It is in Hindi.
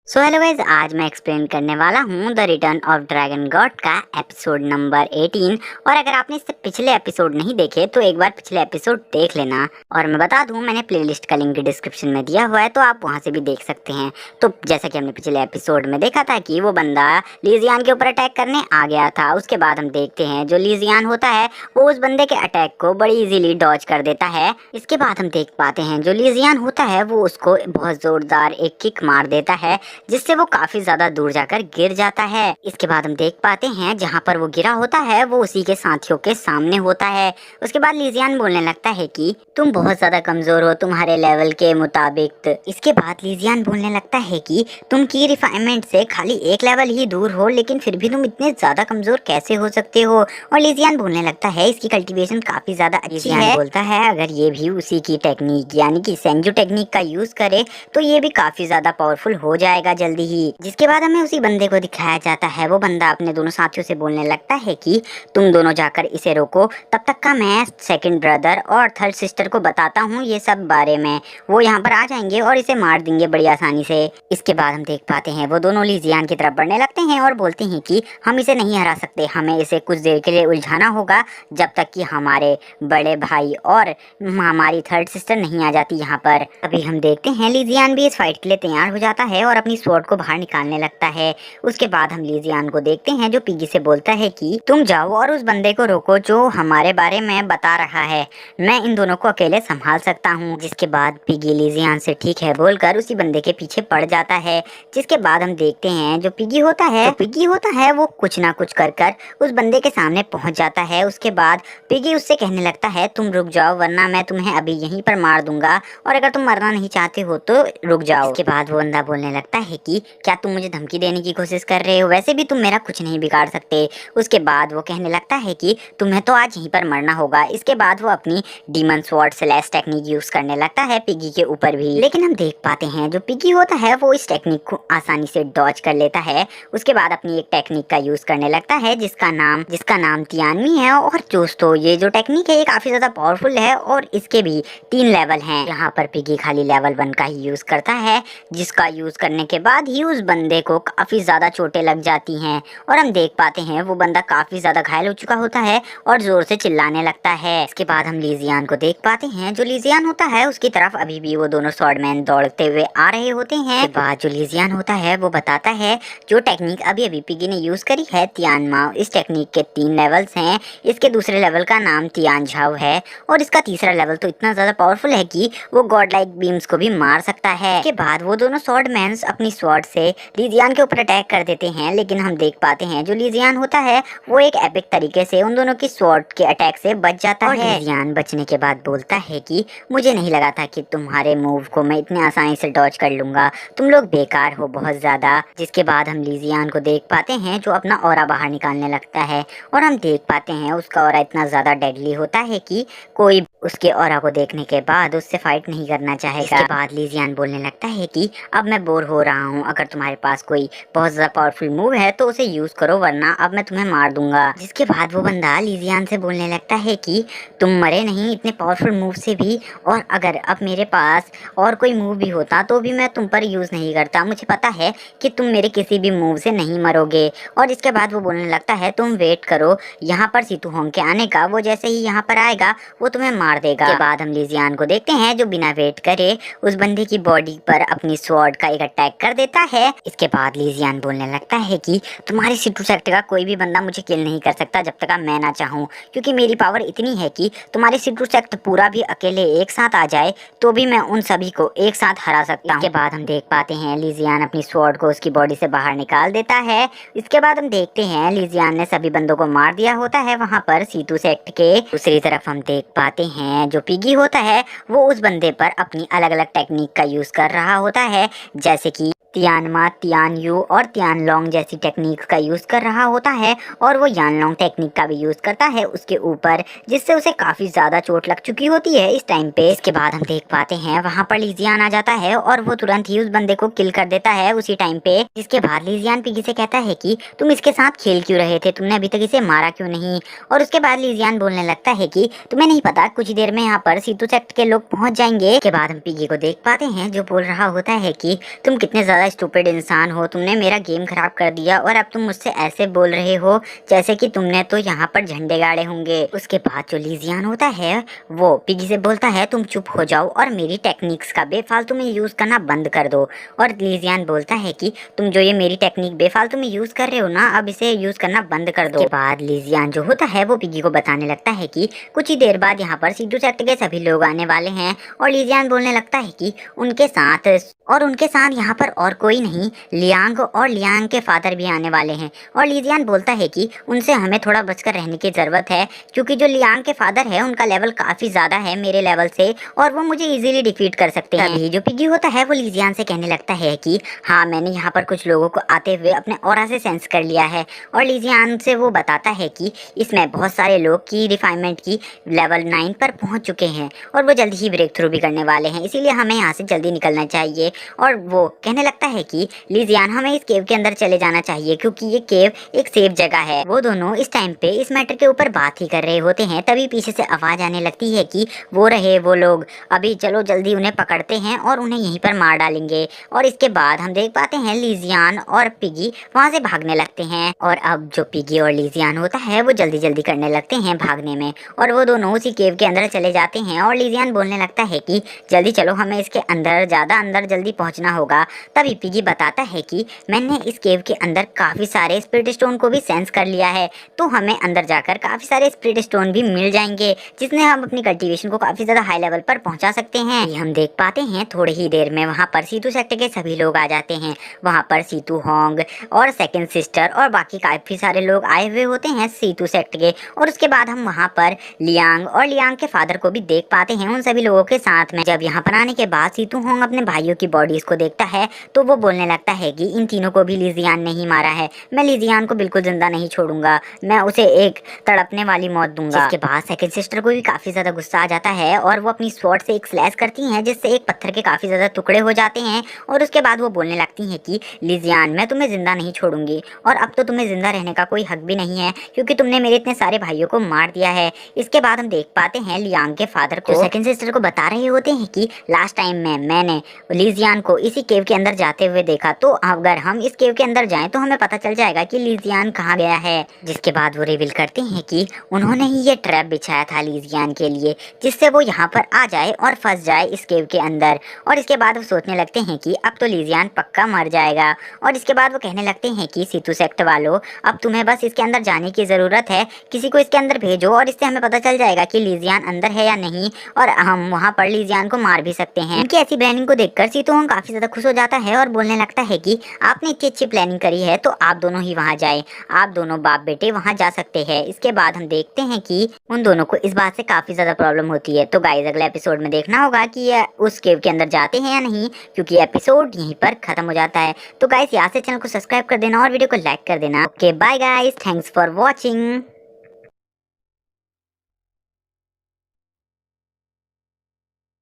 सो हेलो गाइज, आज मैं एक्सप्लेन करने वाला हूँ the return of dragon God का एपिसोड नंबर 18। और अगर आपने इससे पिछले एपिसोड नहीं देखे तो एक बार पिछले एपिसोड देख लेना। और मैं बता दूँ, मैंने प्लेलिस्ट का लिंक डिस्क्रिप्शन में दिया हुआ है, तो आप वहाँ से भी देख सकते हैं। तो जैसा कि हमने पिछले एपिसोड में देखा था कि वो बंदा लीजियान के ऊपर अटैक करने आ गया था। उसके बाद हम देखते हैं जो लीजियान होता है वो उस बंदे के अटैक को बड़ी इजीली डॉज कर देता है। इसके बाद हम देख पाते हैं जो लीजियान होता है वो उसको बहुत जोरदार एक किक मार देता है, जिससे वो काफी ज्यादा दूर जाकर गिर जाता है। इसके बाद हम देख पाते हैं जहाँ पर वो गिरा होता है वो उसी के साथियों के सामने होता है। उसके बाद लीजियान बोलने लगता है कि तुम बहुत ज्यादा कमजोर हो तुम्हारे लेवल के मुताबिक। इसके बाद लीजियान बोलने लगता है कि तुम की रिफाइनमेंट से खाली एक लेवल ही दूर हो, लेकिन फिर भी तुम इतने ज्यादा कमजोर कैसे हो सकते हो। और लीजियान बोलने लगता है इसकी कल्टीवेशन काफी ज्यादा अच्छी है। बोलता है अगर ये भी उसी की टेक्निक यानी कि सेंजू टेक्निक का यूज करे तो ये भी काफी ज्यादा पावरफुल हो जाएगा जल्दी ही। जिसके बाद हमें उसी बंदे को दिखाया जाता है। वो बंदा अपने दोनों साथियों से बोलने लगता है कि तुम दोनों जाकर इसे रोको, तब तक का मैं सेकंड ब्रदर और थर्ड सिस्टर को बताता हूँ ये सब बारे में। वो यहाँ पर आ जाएंगे और इसे मार देंगे बड़ी आसानी से। इसके बाद हम देख पाते हैं वो दोनों लीजियान की तरफ बढ़ने लगते हैं और बोलते हैं कि हम इसे नहीं हरा सकते, हमें इसे कुछ देर के लिए उलझाना होगा जब तक कि हमारे बड़े भाई और हमारी थर्ड सिस्टर नहीं आ जाती यहाँ पर। अभी हम देखते हैं लीजियान भी इस फाइट के लिए तैयार हो जाता है और अपनी स्वॉर्ड को बाहर निकालने लगता है। उसके बाद हम लीजियान को देखते हैं जो पिगी से बोलता है कि तुम जाओ और उस बंदे को रोको जो हमारे बारे में बता रहा है, मैं इन दोनों को अकेले संभाल सकता हूँ। जिसके बाद पिगी लीजियान से ठीक है बोलकर उसी बंदे के पीछे पड़ जाता है। जिसके बाद हम देखते हैं जो पिगी होता है वो कुछ ना कुछ कर उस बंदे के सामने पहुंच जाता है। उसके बाद पिगी उससे कहने लगता है तुम रुक जाओ वरना मैं तुम्हें अभी यहीं पर मार दूंगा, और अगर तुम मरना नहीं चाहते हो तो रुक जाओ। इसके बाद वो बंदा बोलने लगता है कि क्या तुम मुझे धमकी देने की कोशिश कर रहे हो, वैसे भी तुम मेरा कुछ नहीं बिगाड़ सकते। उसके बाद वो कहने लगता है कि तुम्हें तो आज यहीं पर मरना होगा। इसके बाद वो अपनी demon sword Celeste technique use करने लगता है पिगी के ऊपर भी। लेकिन हम देख पाते हैं जो पिगी होता है वो इस टेक्निक को आसानी से डॉज कर लेता है। उसके बाद अपनी एक टेक्निक का यूज करने लगता है जिसका नाम तियानवी है। और दोस्तों ये जो टेक्निक है ये काफी ज्यादा पावरफुल है और इसके भी 3 लेवल हैं। यहाँ पर पिगी खाली लेवल 1 का ही यूज करता है, जिसका यूज करने के बाद ही उस बंदे को काफी ज्यादा चोटें लग जाती हैं। और हम देख पाते हैं वो बंदा काफी ज्यादा घायल हो चुका होता है और जोर से चिल्लाने लगता है। इसके बाद हम लीजियान को देख पाते हैं। जो लीजियान होता है उसकी तरफ अभी भी वो दोनों स्वॉर्डमैन दौड़ते हुए आ रहे होते हैं। इसके बाद जो लीजियान होता है वो बताता है जो टेक्निक अभी पिगी ने यूज करी है तियानमा, इस टेक्निक के 3 लेवल्स हैं। इसके दूसरे लेवल का नाम तियानझाओ है और इसका तीसरा लेवल तो इतना ज्यादा पावरफुल है कि वो गॉड लाइक बीम्स को भी मार सकता है। इसके बाद वो दोनों स्वॉर्डमैन्स अपनी स्वॉर्ड से लीजियान के ऊपर अटैक कर देते हैं। लेकिन हम देख पाते हैं जो लीजियान होता है वो एक एपिक तरीके से उन दोनों की स्वॉर्ड के अटैक से बच जाता है। लीजियान बचने के बाद बोलता है कि मुझे नहीं लगा था कि तुम्हारे मूव को मैं इतनी आसानी से डॉज कर लूंगा, तुम लोग बेकार हो बहुत ज्यादा। जिसके बाद हम लीजियान को देख पाते हैं जो अपना ऑरा बाहर निकालने लगता है और हम देख पाते हैं उसका ऑरा इतना ज्यादा डेडली होता है कि कोई उसके ऑरा को देखने के बाद उससे फाइट नहीं करना चाहेगा। इसके बाद लीजियान बोलने लगता है कि अब मैं बोर हो रहा हूँ, अगर तुम्हारे पास कोई बहुत ज्यादा पावरफुल मूव है तो उसे यूज करो वरना अब मैं तुम्हें मार दूंगा। जिसके बाद वो बंदा लीजियान से बोलने लगता है कि तुम मरे नहीं इतने पावरफुल मूव से भी, और अगर अब मेरे पास और कोई मूव भी होता तो भी मैं तुम पर यूज नहीं करता, मुझे पता है कि तुम मेरे किसी भी मूव से नहीं मरोगे। और इसके बाद वो बोलने लगता है तुम वेट करो यहाँ पर सीतू होंग के आने का, वो जैसे ही यहाँ पर आएगा वो तुम्हें मार देगा। इसके बाद हम लीजियान को देखते हैं जो बिना वेट करे उस बंदे की बॉडी पर अपनी स्वॉर्ड का एक अटैक कर देता है। इसके बाद लीजियान बोलने लगता है कि तुम्हारे सिटू सेक्ट का कोई भी बंदा मुझे किल नहीं कर सकता जब तक मैं ना चाहूँ, क्योंकि मेरी पावर इतनी है कि तुम्हारे सिटू सेक्ट पूरा भी अकेले एक साथ आ जाए तो भी मैं उन सभी को एक साथ हरा सकता हूँ। इसके बाद हम देख पाते हैं लीजियान अपनी स्वॉर्ड को उसकी बॉडी से बाहर निकाल देता है। इसके बाद हम देखते हैं लीजियान ने सभी बंदों को मार दिया होता है वहाँ पर सीतू सेक्ट के। दूसरी तरफ हम देख पाते हैं जो पिगी होता है वो उस बंदे पर अपनी अलग अलग टेक्निक का यूज कर रहा होता है, जैसे कि तियानमा, तियानयू और तियानलोंग जैसी टेक्निक का यूज कर रहा होता है। और वो यानलोंग टेक्निक का भी यूज करता है उसके ऊपर, जिससे उसे काफी ज्यादा चोट लग चुकी होती है इस टाइम पे। इसके बाद हम देख पाते हैं वहाँ पर लीजियान आ जाता है और वो तुरंत ही उस बंदे को किल कर देता है उसी टाइम पे। जिसके बाद लीजियान पिगी से कहता है कि तुम इसके साथ खेल क्यों रहे थे, तुमने अभी तक इसे मारा क्यों नहीं। और उसके बाद लीजियान बोलने लगता है कि तुम्हें नहीं पता कुछ ही देर में यहाँ पर सीतू सेक्ट के लोग पहुंच जाएंगे। इसके बाद हम पिगी को देख पाते हैं जो बोल रहा होता है कि तुम कितने ज्यादा ज़्यादा स्टूपिड इंसान हो, तुमने मेरा गेम खराब कर दिया और अब तुम मुझसे ऐसे बोल रहे हो जैसे कि तुमने तो यहाँ पर झंडे गाड़े होंगे। उसके बाद जो लीजियान होता है वो पिगी से बोलता है तुम चुप हो जाओ और मेरी टेक्निक्स का बेफालतू में यूज़ करना बंद कर दो। और लीजियान बोलता है कि तुम जो ये मेरी टेक्निक बेफालतू में यूज़ कर रहे हो ना, अब इसे यूज़ करना बंद कर दो। उसके बाद लीजियान जो होता है वो पिगी को बताने लगता है कि कुछ ही देर बाद यहाँ पर सीटू सेक्ट के सभी लोग आने वाले हैं। और लीजियान बोलने लगता है कि उनके साथ यहाँ पर और कोई नहीं, लियांग और लियांग के फादर भी आने वाले हैं। और लीजियान बोलता है कि उनसे हमें थोड़ा बचकर रहने की ज़रूरत है, क्योंकि जो लियांग के फादर है उनका लेवल काफ़ी ज़्यादा है मेरे लेवल से और वो मुझे इजीली डिफीट कर सकते हैं। तभी जो पिगी होता है वो लीजियान से कहने लगता है कि हाँ, मैंने यहाँ पर कुछ लोगों को आते हुए अपने ऑरा से सेंस कर लिया है। और लीजियान से वो बताता है कि इसमें बहुत सारे लोग की रिफाइनमेंट की लेवल 9 पर पहुँच चुके हैं और वो जल्दी ही ब्रेक थ्रू भी करने वाले हैं, इसीलिए हमें यहाँ से जल्दी निकलना चाहिए। और वो कहने लगता है कि लीजियान हमें इस केव के अंदर चले जाना चाहिए, क्योंकि ये केव एक सेफ जगह है। वो दोनों इस टाइम पे इस मैटर के ऊपर बात ही कर रहे होते हैं, तभी पीछे से आवाज आने लगती है कि वो रहे वो लोग, अभी चलो जल्दी उन्हें पकड़ते हैं और उन्हें यहीं पर मार डालेंगे। और इसके बाद हम देख पाते हैं लीजियान और पिगी वहां से भागने लगते हैं। और अब जो पिगी और लीजियान होता है वो जल्दी जल्दी करने लगते हैं भागने में, और वो दोनों उसी केव के अंदर चले जाते हैं। और लीजियान बोलने लगता है कि जल्दी चलो, हमें इसके अंदर ज़्यादा अंदर जल्दी पहुंचना होगा। तभी पिगी बताता है कि मैंने इस केव के अंदर काफ़ी सारे स्पिरिट स्टोन को भी सेंस कर लिया है, तो हमें अंदर जाकर काफ़ी सारे स्पिरिट स्टोन भी मिल जाएंगे, जिसने हम अपनी कल्टीवेशन को काफ़ी ज़्यादा हाई लेवल पर पहुंचा सकते हैं। ये हम देख पाते हैं थोड़ी ही देर में वहाँ पर सीतू सेक्टर के सभी लोग आ जाते हैं। वहाँ पर सीतू होंग और सेकंड सिस्टर और बाकी काफ़ी सारे लोग आए हुए होते हैं सीतू सेक्टर के। और उसके बाद हम वहाँ पर लियांग और लियांग के फादर को भी देख पाते हैं उन सभी लोगों के साथ में। जब यहाँ पर आने के बाद सीतू होंग अपने भाइयों की बॉडीज को देखता है तो वो बोलने लगता है कि इन तीनों को भी लीजियान ने ही मारा है, मैं लीजियान को बिल्कुल जिंदा नहीं छोड़ूंगा, मैं उसे एक तड़पने वाली मौत दूंगा। इसके बाद सेकंड सिस्टर को भी काफी ज्यादा गुस्सा आ जाता है और वो अपनी स्वॉर्ड से एक स्लैश करती हैं, जिससे एक पत्थर के काफी ज्यादा टुकड़े हो जाते हैं। और उसके बाद वो बोलने लगती हैं कि लीजियान, मैं तुम्हें जिंदा नहीं छोड़ूंगी और अब तो तुम्हें जिंदा रहने का कोई हक भी नहीं है, क्योंकि तुमने मेरे इतने सारे भाइयों को मार दिया है। इसके बाद हम देख पाते हैं लियांग के फादर को सेकंड सिस्टर को बता रहे होते हैं कि लास्ट टाइम में मैंने लीजियान को इसी केव के अंदर जाते हुए देखा, तो अगर हम इस केव के अंदर जाएं तो हमें पता चल जाएगा कि लीजियान कहाँ गया है। जिसके बाद वो रिवील करते हैं कि उन्होंने ही ये ट्रैप बिछाया था लीजियान के लिए, जिससे वो यहाँ पर आ जाए और फंस जाए इस केव के अंदर। और इसके बाद वो सोचने लगते हैं कि अब तो लीजियान पक्का मर जाएगा। और इसके बाद वो कहने लगते हैं कि सीतू सेक्ट वालों, अब तुम्हें बस इसके अंदर जाने की ज़रूरत है, किसी को इसके अंदर भेजो और इससे हमें पता चल जाएगा कि लीजियान अंदर है या नहीं, और हम वहाँ पर लीजियान को मार भी सकते हैं। इनकी ऐसी प्लानिंग को देखकर सीतू होंग काफ़ी ज़्यादा खुश हो जाता है और बोलने लगता है कि आपने इतनी अच्छी प्लानिंग करी है तो आप दोनों ही वहाँ जाए, आप दोनों बाप बेटे वहाँ जा सकते हैं। इसके बाद हम देखते हैं कि उन दोनों को इस बात से काफ़ी ज़्यादा प्रॉब्लम होती है। तो गाइस अगले एपिसोड में देखना होगा कि ये उस केव के अंदर जाते हैं या नहीं, क्योंकि एपिसोड यहीं पर खत्म हो जाता है। तो गाइस यहाँ से चैनल को सब्सक्राइब कर देना और वीडियो को लाइक कर देना। Okay bye guys, thanks for watching.